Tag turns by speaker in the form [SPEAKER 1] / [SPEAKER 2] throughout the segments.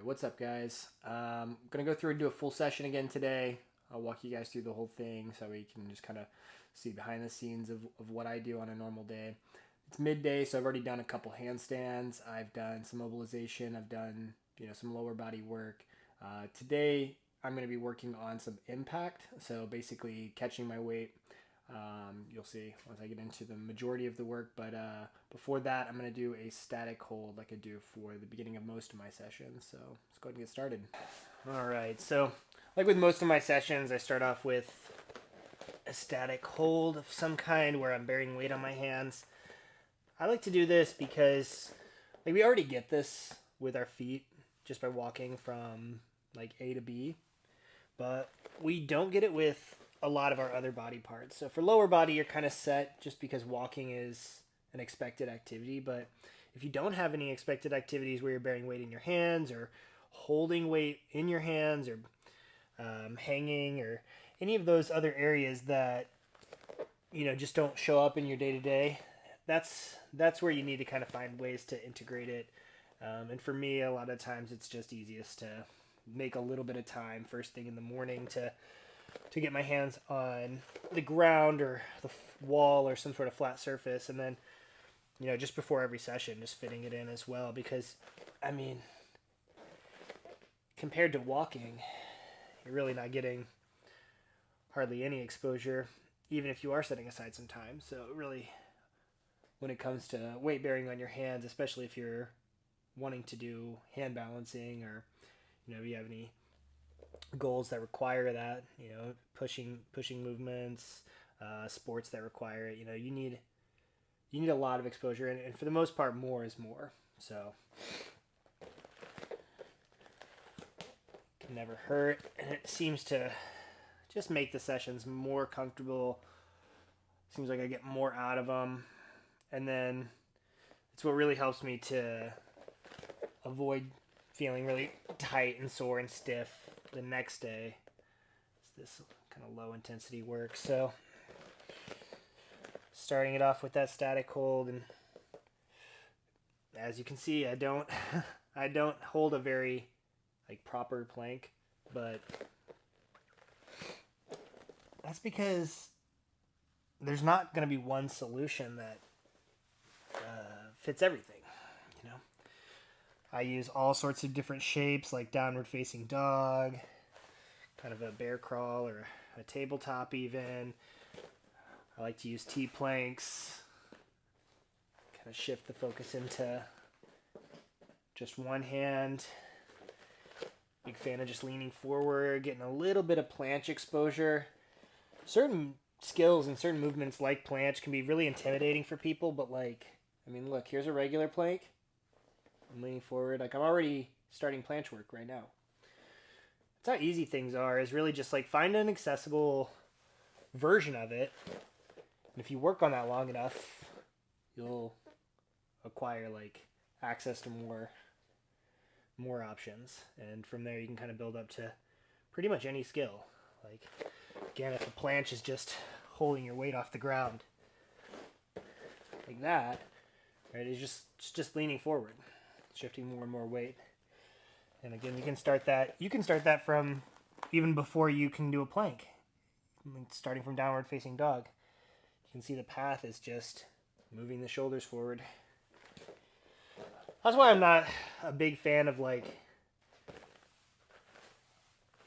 [SPEAKER 1] What's up, guys? I'm gonna go through and do a full session again today. I'll walk you guys through the whole thing so we can just kind of see behind the scenes of what I do on a normal day. It's midday, so I've already done a couple handstands. I've done some mobilization. I've done some lower body work. Today I'm going to be working on some impact, so basically catching my weight. You'll see once I get into the majority of the work, but before that, I'm going to do a static hold like I do for the beginning of most of my sessions. So let's go ahead and get started. All right, so like with most of my sessions, I start off with a static hold of some kind where I'm bearing weight on my hands. I like to do this because we already get this with our feet just by walking from like A to B, but we don't get it with a lot of our other body parts. So for lower body, you're kind of set just because walking is an expected activity. But if you don't have any expected activities where you're bearing weight in your hands or holding weight in your hands or hanging or any of those other areas that just don't show up in your day to day, that's where you need to kind of find ways to integrate it. And for me, a lot of times it's just easiest to make a little bit of time first thing in the morning to get my hands on the ground or the wall or some sort of flat surface, and then just before every session just fitting it in as well, because I mean, compared to walking, you're really not getting hardly any exposure even if you are setting aside some time. So really, when it comes to weight bearing on your hands, especially if you're wanting to do hand balancing or you have any goals that require that, pushing movements, sports that require it, you need a lot of exposure, and for the most part, more is more. So can never hurt, and it seems to just make the sessions more comfortable. Seems like I get more out of them, and then it's what really helps me to avoid feeling really tight and sore and stiff the next day. It's this kind of low intensity work. So starting it off with that static hold, and as you can see, I don't I don't hold a very proper plank, but that's because there's not going to be one solution that fits everything. I use all sorts of different shapes, like downward facing dog, kind of a bear crawl, or a tabletop even. I like to use T-planks, kind of shift the focus into just one hand. Big fan of just leaning forward, getting a little bit of planche exposure. Certain skills and certain movements like planche can be really intimidating for people, but look, here's a regular plank. I'm leaning forward. I'm already starting planche work right now. That's how easy things are, is really just find an accessible version of it. And if you work on that long enough, you'll acquire access to more options. And from there you can kind of build up to pretty much any skill. Again, if the planche is just holding your weight off the ground like that, right, it's just leaning forward, shifting more and more weight. And again, you can start that from even before you can do a plank. Starting from downward facing dog, you can see the path is just moving the shoulders forward. That's why I'm not a big fan of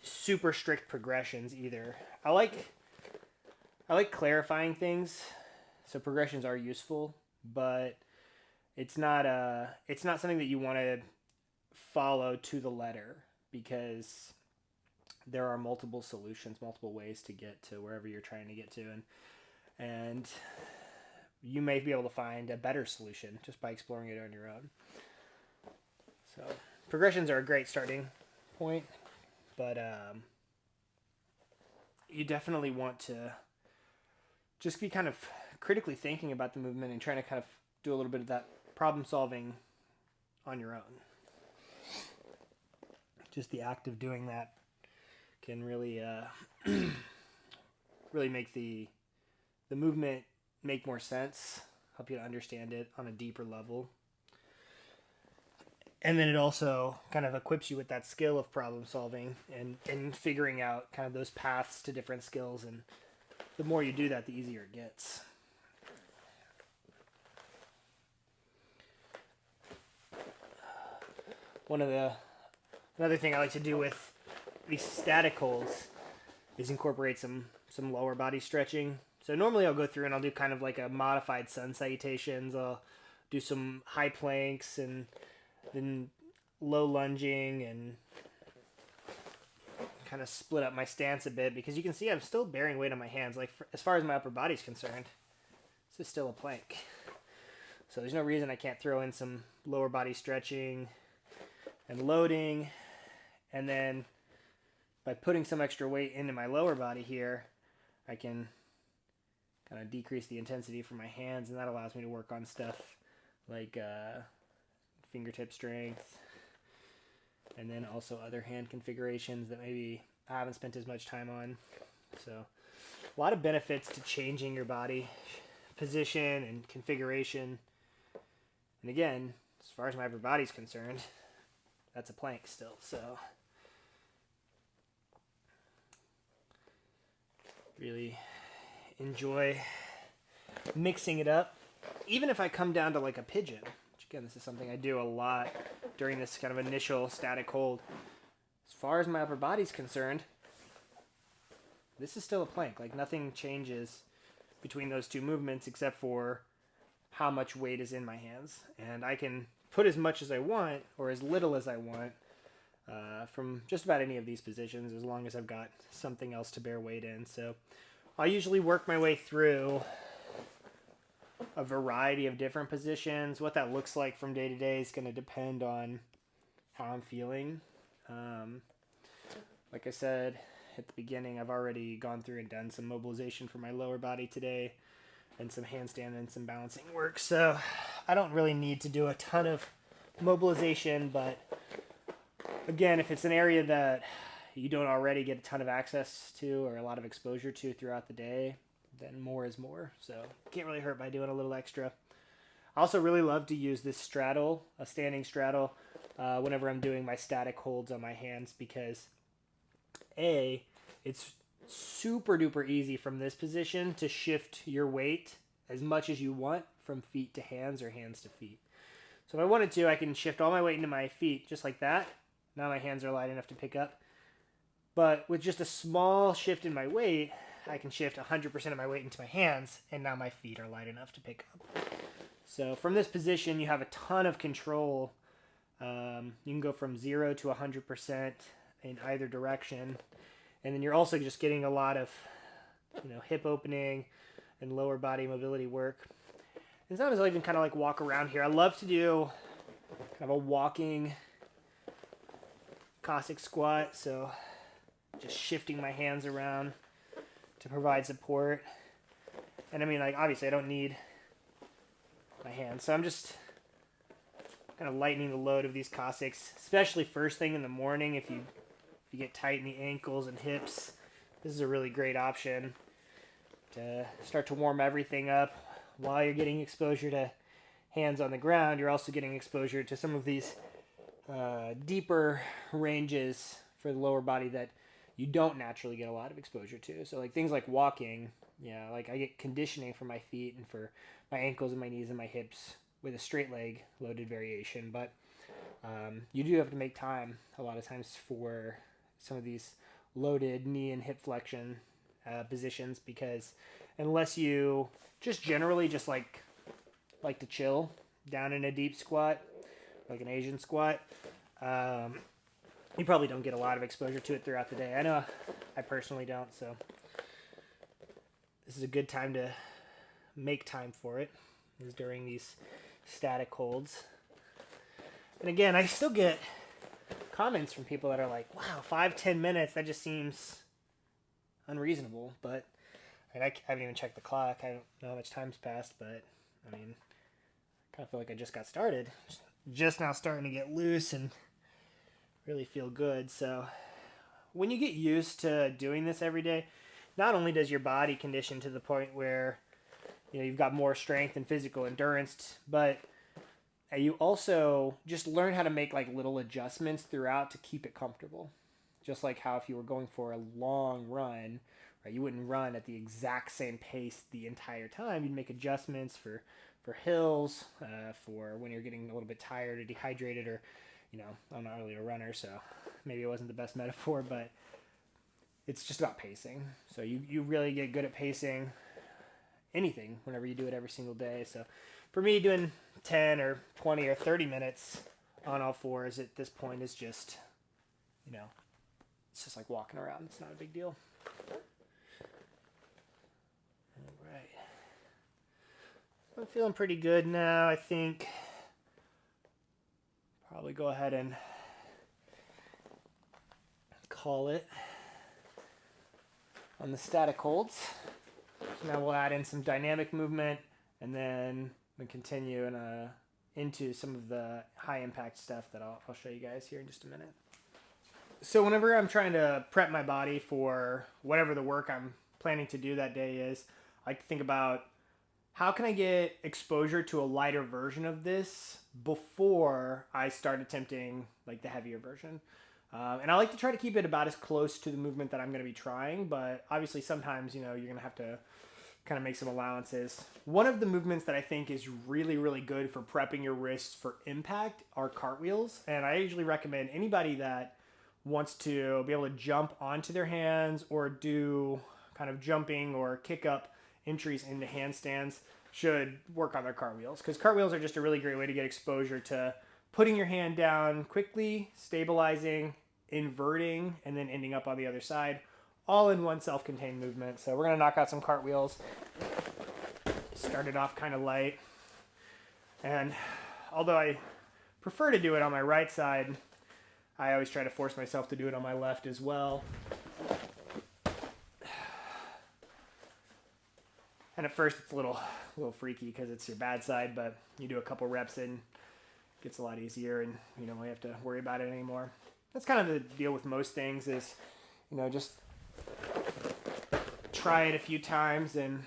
[SPEAKER 1] super strict progressions either. I like clarifying things, so progressions are useful, but it's not something that you want to follow to the letter, because there are multiple solutions, multiple ways to get to wherever you're trying to get to, and you may be able to find a better solution just by exploring it on your own. So progressions are a great starting point, but you definitely want to just be kind of critically thinking about the movement and trying to kind of do a little bit of that problem solving on your own. Just the act of doing that can really really make the movement make more sense, help you to understand it on a deeper level. And then it also kind of equips you with that skill of problem solving and figuring out kind of those paths to different skills. And the more you do that, the easier it gets. Another thing I like to do with these static holds is incorporate some lower body stretching. So normally I'll go through and I'll do kind of like a modified sun salutations. I'll do some high planks and then low lunging and kind of split up my stance a bit, because you can see I'm still bearing weight on my hands. Like as far as my upper body's concerned, this is still a plank. So there's no reason I can't throw in some lower body stretching and loading, and then by putting some extra weight into my lower body here, I can kind of decrease the intensity for my hands, and that allows me to work on stuff like fingertip strength, and then also other hand configurations that maybe I haven't spent as much time on. So a lot of benefits to changing your body position and configuration. And again, as far as my upper body's concerned, that's a plank still. So really enjoy mixing it up. Even if I come down to like a pigeon, which again, this is something I do a lot during this kind of initial static hold. As far as my upper body's concerned, this is still a plank. Like nothing changes between those two movements except for how much weight is in my hands. And I can put as much as I want or as little as I want from just about any of these positions, as long as I've got something else to bear weight in. So I usually work my way through a variety of different positions. What that looks like from day to day is going to depend on how I'm feeling. Like I said at the beginning, I've already gone through and done some mobilization for my lower body today and some handstand and some balancing work. So I don't really need to do a ton of mobilization, but again, if it's an area that you don't already get a ton of access to or a lot of exposure to throughout the day, then more is more. So can't really hurt by doing a little extra. I also really love to use this straddle, a standing straddle, whenever I'm doing my static holds on my hands, because it's super duper easy from this position to shift your weight as much as you want from feet to hands or hands to feet. So if I wanted to, I can shift all my weight into my feet just like that. Now my hands are light enough to pick up. But with just a small shift in my weight, I can shift 100% of my weight into my hands, and now my feet are light enough to pick up. So from this position, you have a ton of control. You can go from 0 to 100% in either direction. And then you're also just getting a lot of, hip opening and lower body mobility work. And sometimes I'll even kind of like walk around here. I love to do kind of a walking Cossack squat. So just shifting my hands around to provide support. And I mean, like, obviously I don't need my hands. So I'm just kind of lightening the load of these Cossacks, especially first thing in the morning. If you get tight in the ankles and hips, this is a really great option to start to warm everything up. While you're getting exposure to hands on the ground, you're also getting exposure to some of these deeper ranges for the lower body that you don't naturally get a lot of exposure to. So like things like walking, like I get conditioning for my feet and for my ankles and my knees and my hips with a straight leg loaded variation. But you do have to make time a lot of times for some of these loaded knee and hip flexion positions, because unless you just generally just like to chill down in a deep squat, like an Asian squat, you probably don't get a lot of exposure to it throughout the day. I know I personally don't, so this is a good time to make time for it, is during these static holds. And again, I still get comments from people that are like, wow, 5-10 minutes, that just seems unreasonable. But I haven't even checked the clock. I don't know how much time's passed, but I mean, I kind of feel like I just got started. Just now starting to get loose and really feel good. So when you get used to doing this every day, not only does your body condition to the point where you've got more strength and physical endurance, but you also just learn how to make like little adjustments throughout to keep it comfortable. Just like how if you were going for a long run, right, you wouldn't run at the exact same pace the entire time. You'd make adjustments for hills, for when you're getting a little bit tired or dehydrated, or I'm not really a runner, so maybe it wasn't the best metaphor, but it's just about pacing. So you really get good at pacing anything whenever you do it every single day. So for me, doing 10 or 20 or 30 minutes on all fours at this point is just, it's just like walking around. It's not a big deal. All right. I'm feeling pretty good now. I think probably go ahead and call it on the static holds. So now we'll add in some dynamic movement, and then we continue into some of the high impact stuff that I'll show you guys here in just a minute. So whenever I'm trying to prep my body for whatever the work I'm planning to do that day is, I like to think about how can I get exposure to a lighter version of this before I start attempting like the heavier version. And I like to try to keep it about as close to the movement that I'm going to be trying, but obviously sometimes, you're going to have to kind of make some allowances. One of the movements that I think is really, really good for prepping your wrists for impact are cartwheels. And I usually recommend anybody that wants to be able to jump onto their hands or do kind of jumping or kick up entries into handstands should work on their cartwheels, because cartwheels are just a really great way to get exposure to putting your hand down quickly, stabilizing, inverting, and then ending up on the other side, all in one self-contained movement. So we're going to knock out some cartwheels. Started off kind of light. And although I prefer to do it on my right side, I always try to force myself to do it on my left as well. And at first it's a little freaky because it's your bad side, but you do a couple reps in, it gets a lot easier, and you don't really have to worry about it anymore. That's kind of the deal with most things is, just try it a few times and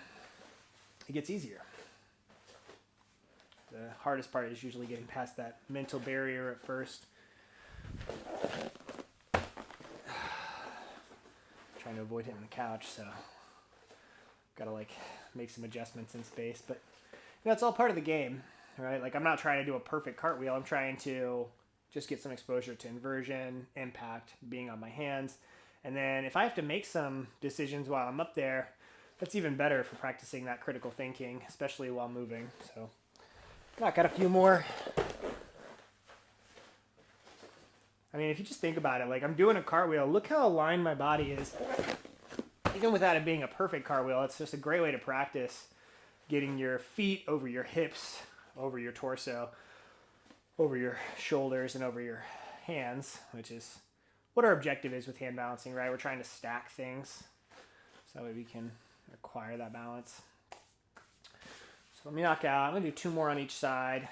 [SPEAKER 1] it gets easier. The hardest part is usually getting past that mental barrier at first. Trying to avoid hitting the couch, so gotta make some adjustments in space, but it's all part of the game, right? Like, I'm not trying to do a perfect cartwheel. I'm trying to just get some exposure to inversion, impact, being on my hands. And then if I have to make some decisions while I'm up there, that's even better for practicing that critical thinking, especially while moving. So I got a few more. I mean, if you just think about it, like, I'm doing a cartwheel. Look how aligned my body is. Even without it being a perfect cartwheel, it's just a great way to practice getting your feet over your hips, over your torso, over your shoulders, and over your hands, which is what our objective is with hand balancing, right? We're trying to stack things so that way we can acquire that balance. So let me knock out. I'm going to do 2 more on each side.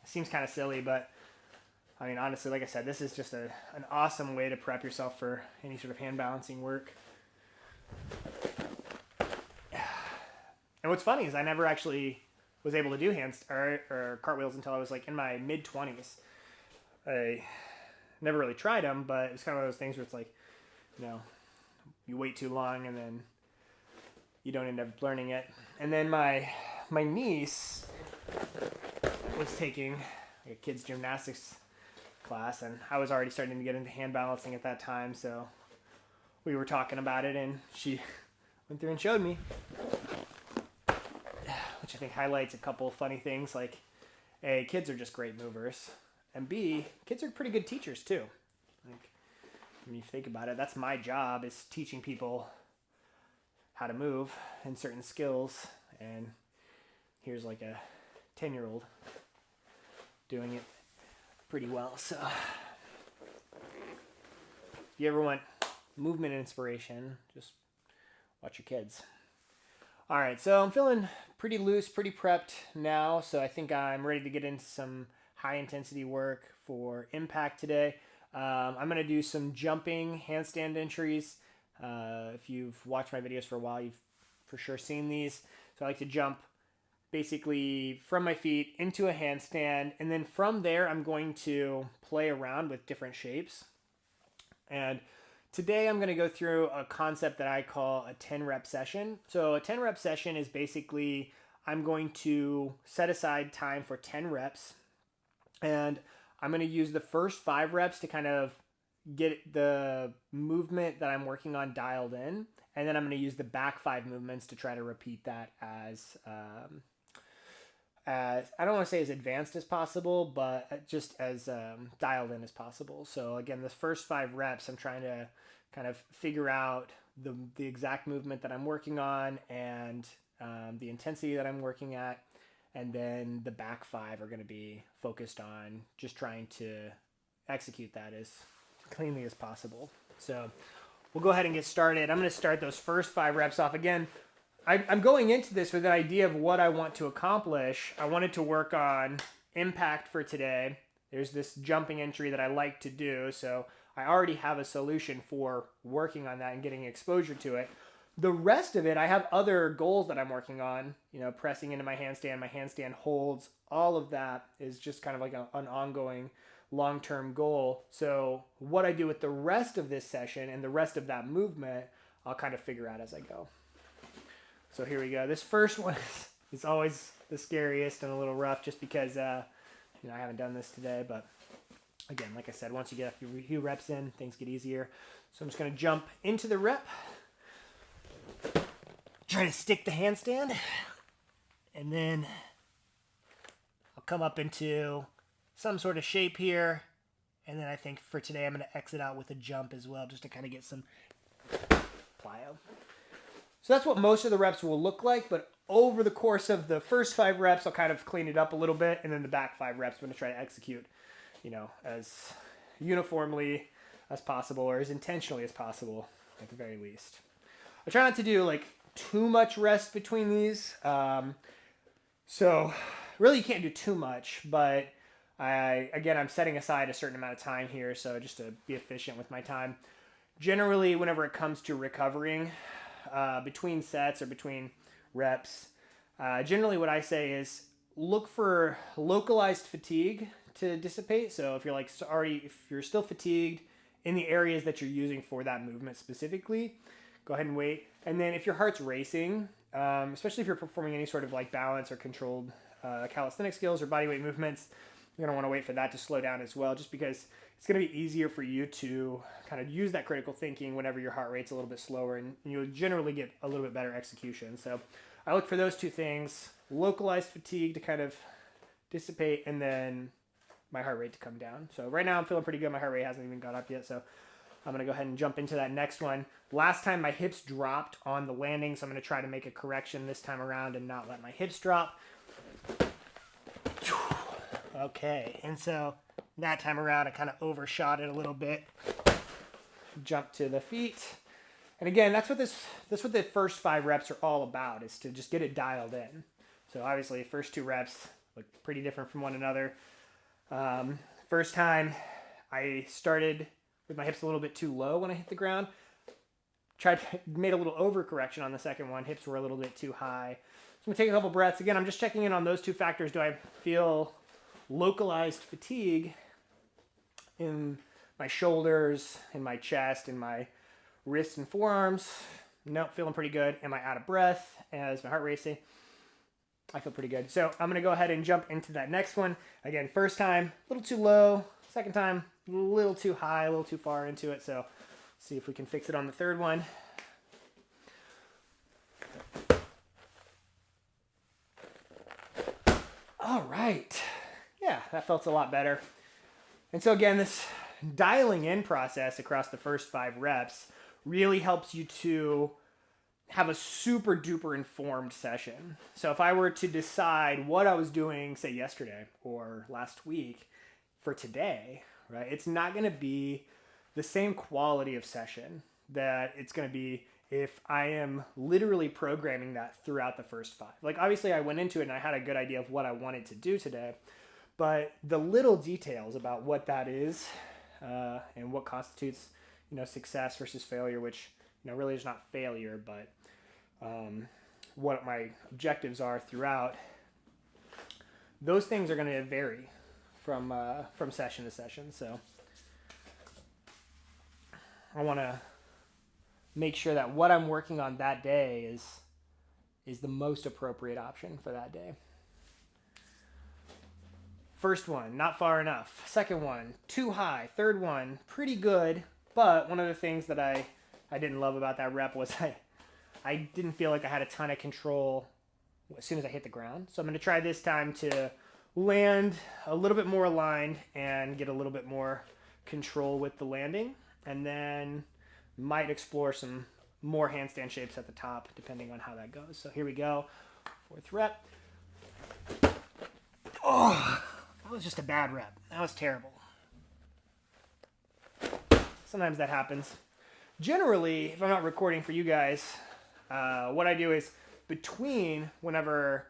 [SPEAKER 1] Seems kind of silly, but I mean, honestly, like I said, this is just an awesome way to prep yourself for any sort of hand balancing work. And what's funny is I never actually was able to do or cartwheels until I was like in my mid-20s. I never really tried them, but it's kind of one of those things where it's like, you wait too long and then you don't end up learning it. And then my niece was taking a kids gymnastics class, and I was already starting to get into hand balancing at that time, so we were talking about it, and she went through and showed me, which I think highlights a couple of funny things, like A, kids are just great movers, and B, kids are pretty good teachers too. Like, when you think about it, that's my job, is teaching people how to move and certain skills, and here's like a 10-year-old doing it pretty well. So if you ever want movement inspiration, just watch your kids. All right, so I'm feeling pretty loose, pretty prepped now, so I think I'm ready to get into some high intensity work for impact today. I'm going to do some jumping handstand entries. If you've watched my videos for a while, you've for sure seen these. So I like to jump basically from my feet into a handstand, and then from there I'm going to play around with different shapes. And today I'm going to go through a concept that I call a 10 rep session. So a 10 rep session is basically I'm going to set aside time for 10 reps, and I'm going to use the first 5 reps to kind of get the movement that I'm working on dialed in, and then I'm going to use the back 5 movements to try to repeat that as I don't want to say as advanced as possible, but just as dialed in as possible. So again, the first 5 reps, I'm trying to kind of figure out the exact movement that I'm working on, and the intensity that I'm working at. And then the back 5 are going to be focused on just trying to execute that as cleanly as possible. So we'll go ahead and get started. I'm going to start those first 5 reps off. Again, I'm going into this with an idea of what I want to accomplish. I wanted to work on impact for today. There's this jumping entry that I like to do, so I already have a solution for working on that and getting exposure to it. The rest of it, I have other goals that I'm working on, pressing into my handstand holds, all of that is just kind of like an ongoing long-term goal. So what I do with the rest of this session and the rest of that movement, I'll kind of figure out as I go. So here we go. This first one is always the scariest and a little rough just because, I haven't done this today, but again, like I said, once you get a few reps in, things get easier. So I'm just going to jump into the rep. Try to stick the handstand, and then I'll come up into some sort of shape here, and then I think for today I'm going to exit out with a jump as well, just to kind of get some plyo. So that's what most of the reps will look like, but over the course of the first 5 reps, I'll kind of clean it up a little bit, and then the back 5 reps I'm going to try to execute, as uniformly as possible, or as intentionally as possible at the very least. I try not to do too much rest between these. So really you can't do too much, but I'm setting aside a certain amount of time here, so just to be efficient with my time. Generally, whenever it comes to recovering between sets or between reps, generally what I say is look for localized fatigue to dissipate. So if you're still fatigued in the areas that you're using for that movement specifically, go ahead and wait. And then if your heart's racing, especially if you're performing any sort of balance or controlled calisthenic skills or bodyweight movements, you're going to want to wait for that to slow down as well, just because it's going to be easier for you to kind of use that critical thinking whenever your heart rate's a little bit slower, and you'll generally get a little bit better execution. So I look for those 2 things: localized fatigue to kind of dissipate, and then my heart rate to come down. So right now I'm feeling pretty good. My heart rate hasn't even gone up yet, so I'm going to go ahead and jump into that next one. Last time my hips dropped on the landing, so I'm going to try to make a correction this time around and not let my hips drop. Okay, and so that time around I kind of overshot it a little bit. Jump to the feet. And again, that's what the first 5 reps are all about, is to just get it dialed in. So obviously, the first 2 reps look pretty different from one another. First time I started with my hips a little bit too low when I hit the ground. Made a little overcorrection on the second one. Hips were a little bit too high. So I'm going to take a couple breaths. Again, I'm just checking in on those 2 factors. Do I feel localized fatigue in my shoulders, in my chest, in my wrists and forearms? Nope, feeling pretty good. Am I out of breath? Is my heart racing? I feel pretty good. So I'm going to go ahead and jump into that next one. Again, first time, a little too low. Second time, a little too high, a little too far into it. So see if we can fix it on the third one. All right. Yeah, that felt a lot better. And so again, this dialing in process across the first 5 reps really helps you to have a super duper informed session. So if I were to decide what I was doing, say yesterday or last week for today, right, it's not going to be the same quality of session that it's going to be if I am literally programming that throughout the first 5. Obviously I went into it and I had a good idea of what I wanted to do today, but the little details about what that is and what constitutes, success versus failure, which, really is not failure, but what my objectives are throughout, those things are going to vary from session to session. So I want to make sure that what I'm working on that day is the most appropriate option for that day. First one, not far enough. Second one, too high. Third one, pretty good. But one of the things that I didn't love about that rep was I didn't feel like I had a ton of control as soon as I hit the ground. So I'm going to try this time to land a little bit more aligned and get a little bit more control with the landing. And then might explore some more handstand shapes at the top, depending on how that goes. So here we go. Fourth rep. Oh, that was just a bad rep. That was terrible. Sometimes that happens. Generally, if I'm not recording for you guys, what I do is between whenever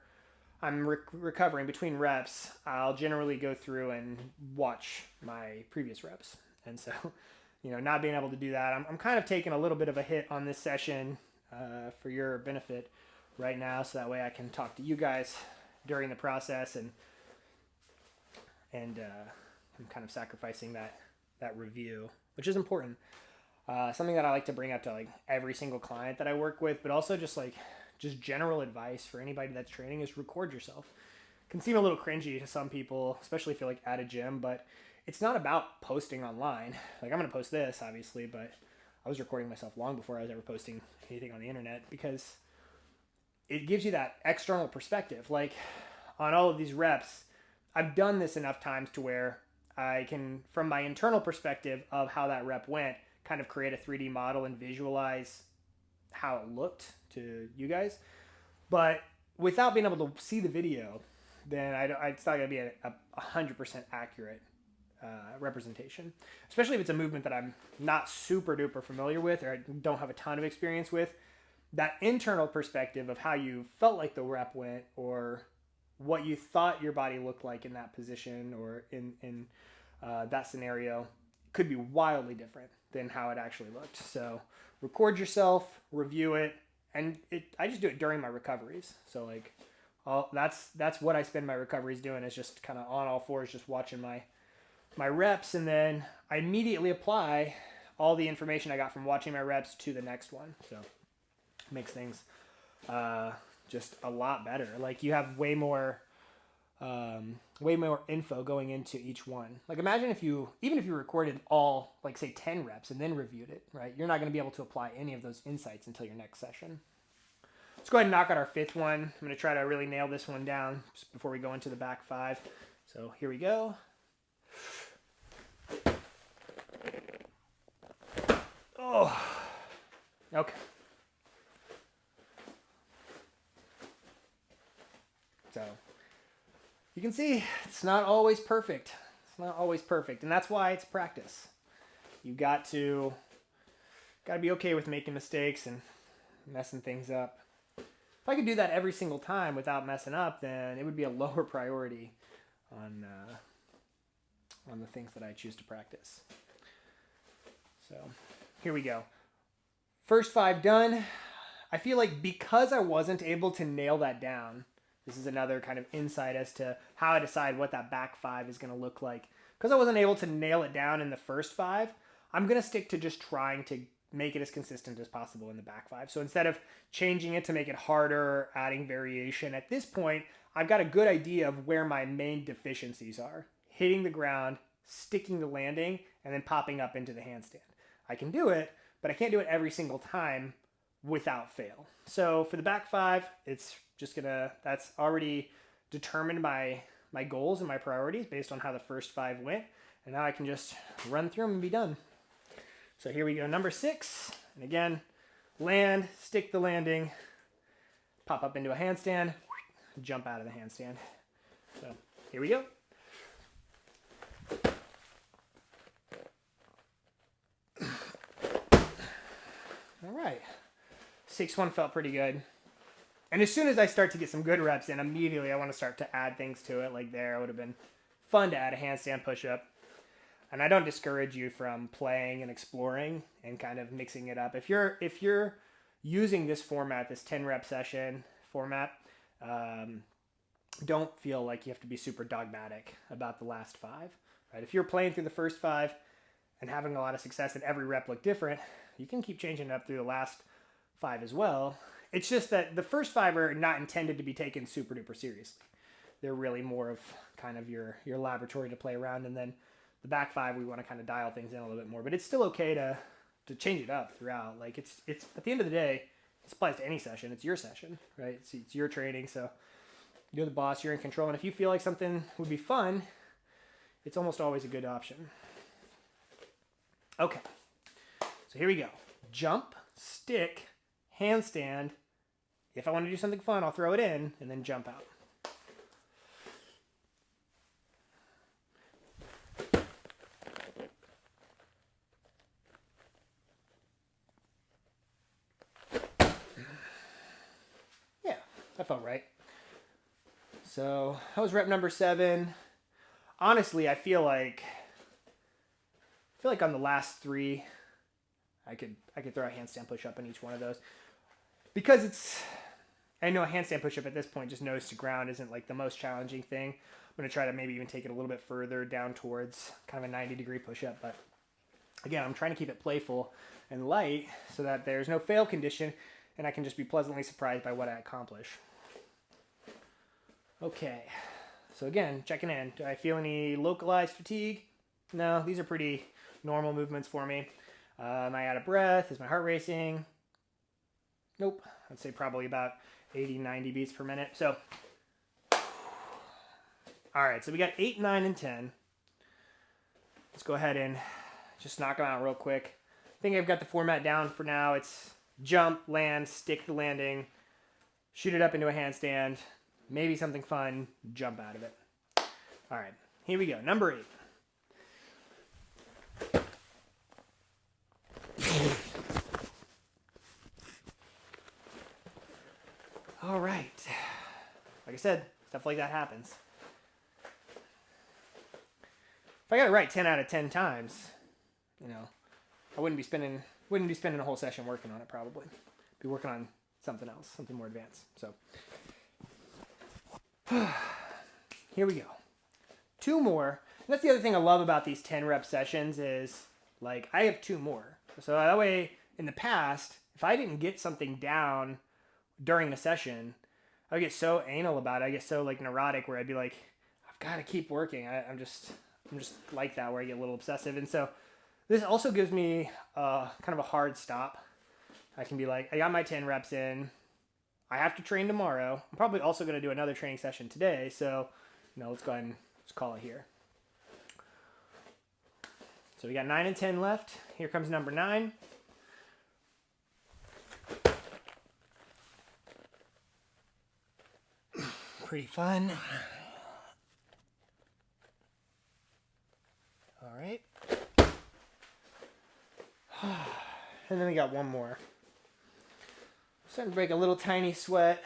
[SPEAKER 1] I'm recovering between reps, I'll generally go through and watch my previous reps. And so, not being able to do that, I'm kind of taking a little bit of a hit on this session for your benefit right now, so that way I can talk to you guys during the process, and I'm kind of sacrificing that review, which is important. Something that I like to bring up to like every single client that I work with, but also just general advice for anybody that's training is record yourself. It can seem a little cringy to some people, especially if you're like at a gym, but it's not about posting online. Like, I'm going to post this obviously, but I was recording myself long before I was ever posting anything on the internet, because it gives you that external perspective. Like, on all of these reps, I've done this enough times to where I can, from my internal perspective of how that rep went, kind of create a 3D model and visualize how it looked to you guys. But without being able to see the video, then it's not going to be a 100% accurate representation, especially if it's a movement that I'm not super duper familiar with, or I don't have a ton of experience with. That internal perspective of how you felt like the rep went, or what you thought your body looked like in that position or in that scenario, could be wildly different than how it actually looked. So record yourself, review it, and I just do it during my recoveries. So like, that's what I spend my recoveries doing, is just kind of on all fours, just watching my reps, and then I immediately apply all the information I got from watching my reps to the next one. So it makes things just a lot better. Like, you have way more info going into each one. Like, imagine even if you recorded all, like, say 10 reps and then reviewed it, right? You're not going to be able to apply any of those insights until your next session. Let's go ahead and knock out our fifth one. I'm going to try to really nail this one down just before we go into the back five. So here we go. Oh, okay. So you can see it's not always perfect. It's not always perfect, and that's why it's practice. You got to be okay with making mistakes and messing things up. If I could do that every single time without messing up, then it would be a lower priority on the things that I choose to practice. So here we go. First 5 done. I feel like because I wasn't able to nail that down, this is another kind of insight as to how I decide what that back 5 is going to look like. Because I wasn't able to nail it down in the first 5, I'm going to stick to just trying to make it as consistent as possible in the back 5. So instead of changing it to make it harder, adding variation, at this point, I've got a good idea of where my main deficiencies are. Hitting the ground, sticking the landing, and then popping up into the handstand. I can do it, but I can't do it every single time without fail. So for the back 5, it's just that's already determined my goals and my priorities based on how the first 5 went. And now I can just run through them and be done. So here we go, number 6. And again, land, stick the landing, pop up into a handstand, jump out of the handstand. So here we go. All right. 6-1 felt pretty good. And as soon as I start to get some good reps in, immediately I want to start to add things to it. Like there, it would have been fun to add a handstand push-up. And I don't discourage you from playing and exploring and kind of mixing it up. If you're using this format, this 10-rep session, format. Don't feel like you have to be super dogmatic about the last 5. Right? If you're playing through the first 5 and having a lot of success and every rep look different, you can keep changing it up through the last 5 as well. It's just that the first 5 are not intended to be taken super duper seriously. They're really more of kind of your laboratory to play around, and then the back 5 we want to kind of dial things in a little bit more. But it's still okay to change it up throughout. Like it's at the end of the day, this applies to any session. It's your session, right? It's your training, so you're the boss, you're in control, and if you feel like something would be fun, it's almost always a good option. Okay, so here we go. Jump, stick, handstand. If I want to do something fun, I'll throw it in, and then jump out. Yeah, that felt right. So that was rep number 7. Honestly, I feel like on the last 3, I could throw a handstand push-up in each one of those, because I know a handstand push-up at this point, just nose to ground, isn't like the most challenging thing. I'm going to try to maybe even take it a little bit further down towards kind of a 90-degree push-up, but again, I'm trying to keep it playful and light so that there's no fail condition and I can just be pleasantly surprised by what I accomplish. Okay, so again, checking in. Do I feel any localized fatigue? No, these are pretty normal movements for me. Am I out of breath? Is my heart racing? Nope. I'd say probably about 80, 90 beats per minute. So, all right, so we got 8, 9, and 10. Let's go ahead and just knock them out real quick. I think I've got the format down for now. It's jump, land, stick the landing, shoot it up into a handstand, maybe something fun, jump out of it. All right, here we go. Number 8. All right. Like I said, stuff like that happens. If I got it right 10 out of 10 times, I wouldn't be spending a whole session working on it probably. Be working on something else, something more advanced. So here we go. 2 more. And that's the other thing I love about these 10 rep sessions is like I have 2 more. So that way in the past, if I didn't get something down during the session, I would get so anal about it. I get so like neurotic where I'd be like, I've got to keep working. I'm just like that where I get a little obsessive. And so this also gives me kind of a hard stop. I can be like, I got my 10 reps in. I have to train tomorrow. I'm probably also going to do another training session today. So, let's go ahead and just call it here. So we got 9 and 10 left. Here comes number 9. Pretty fun. All right. And then we got one more. Starting to break a little tiny sweat,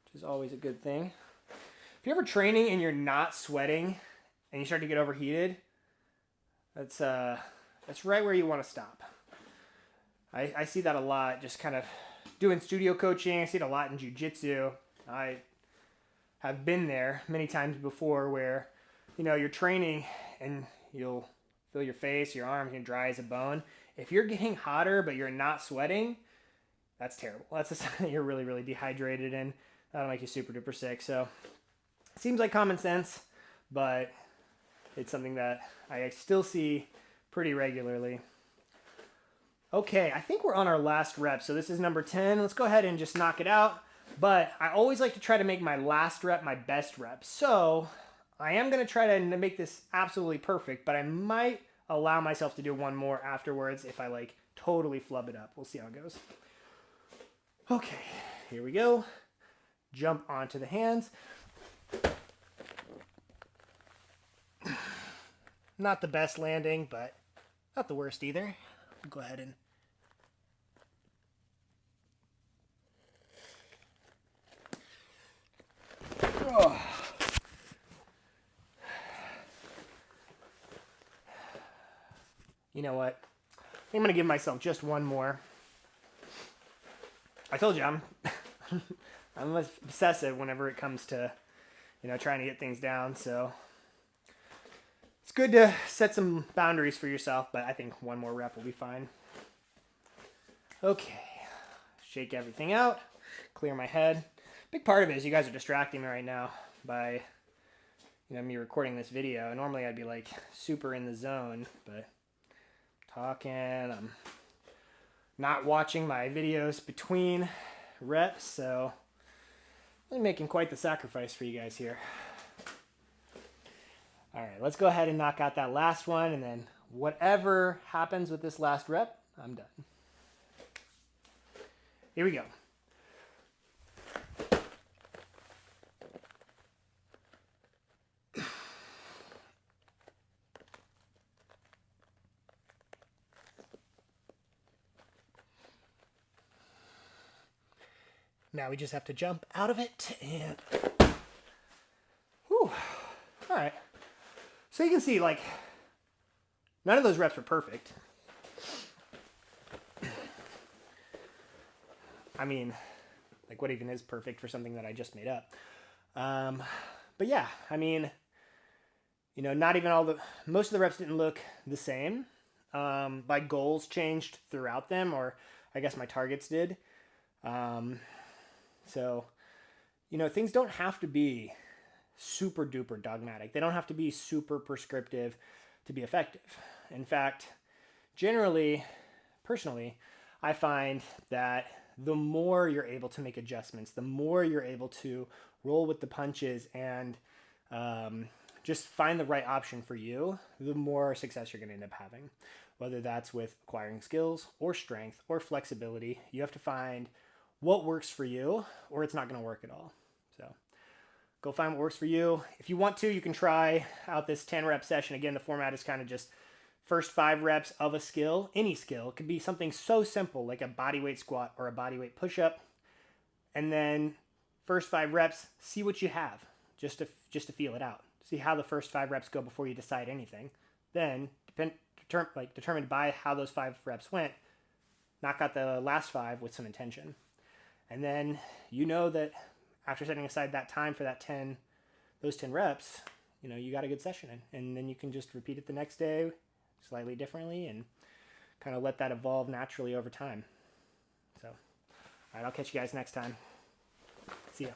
[SPEAKER 1] which is always a good thing. If you're ever training and you're not sweating and you start to get overheated, that's right where you want to stop. I see that a lot, just kind of doing studio coaching. I see it a lot in jiu-jitsu. I have been there many times before where, you're training and you'll feel your face, your arms get dry as a bone. If you're getting hotter but you're not sweating, that's terrible. That's a sign that you're really, really dehydrated, and that'll make you super duper sick. So it seems like common sense, but it's something that I still see pretty regularly. Okay, I think we're on our last rep. So this is number 10. Let's go ahead and just knock it out. But I always like to try to make my last rep my best rep. So I am going to try to make this absolutely perfect, but I might allow myself to do one more afterwards if I totally flub it up. We'll see how it goes. Okay, here we go. Jump onto the hands. Not the best landing, but not the worst either. Go ahead and You know what? I'm going to give myself just one more. I told you I'm I'm obsessive whenever it comes to, trying to get things down. So it's good to set some boundaries for yourself, but I think one more rep will be fine. Okay, shake everything out, clear my head. Big part of it is you guys are distracting me right now by, me recording this video. Normally I'd be like super in the zone, but talking, I'm not watching my videos between reps, so I'm making quite the sacrifice for you guys here. All right, let's go ahead and knock out that last one, and then whatever happens with this last rep, I'm done. Here we go. Now we just have to jump out of it and, whew. All right. So you can see, like, none of those reps were perfect. I mean, like, what even is perfect for something that I just made up? But yeah, I mean, not even most of the reps didn't look the same. My goals changed throughout them, or I guess my targets did. So, things don't have to be super duper dogmatic. They don't have to be super prescriptive to be effective. In fact, generally, personally, I find that the more you're able to make adjustments, the more you're able to roll with the punches and just find the right option for you, the more success you're going to end up having. Whether that's with acquiring skills or strength or flexibility, you have to find what works for you, or it's not going to work at all. So go find what works for you. If you want to, you can try out this 10 rep session. Again, the format is kind of just first 5 reps of a skill, any skill. It could be something so simple like a bodyweight squat or a bodyweight push-up. And then first 5 reps, see what you have, just to feel it out. See how the first 5 reps go before you decide anything. Then, determined by how those 5 reps went, knock out the last 5 with some intention. And then that after setting aside that time for those 10 reps, you got a good session in. And then you can just repeat it the next day slightly differently and kind of let that evolve naturally over time. So, all right, I'll catch you guys next time. See ya.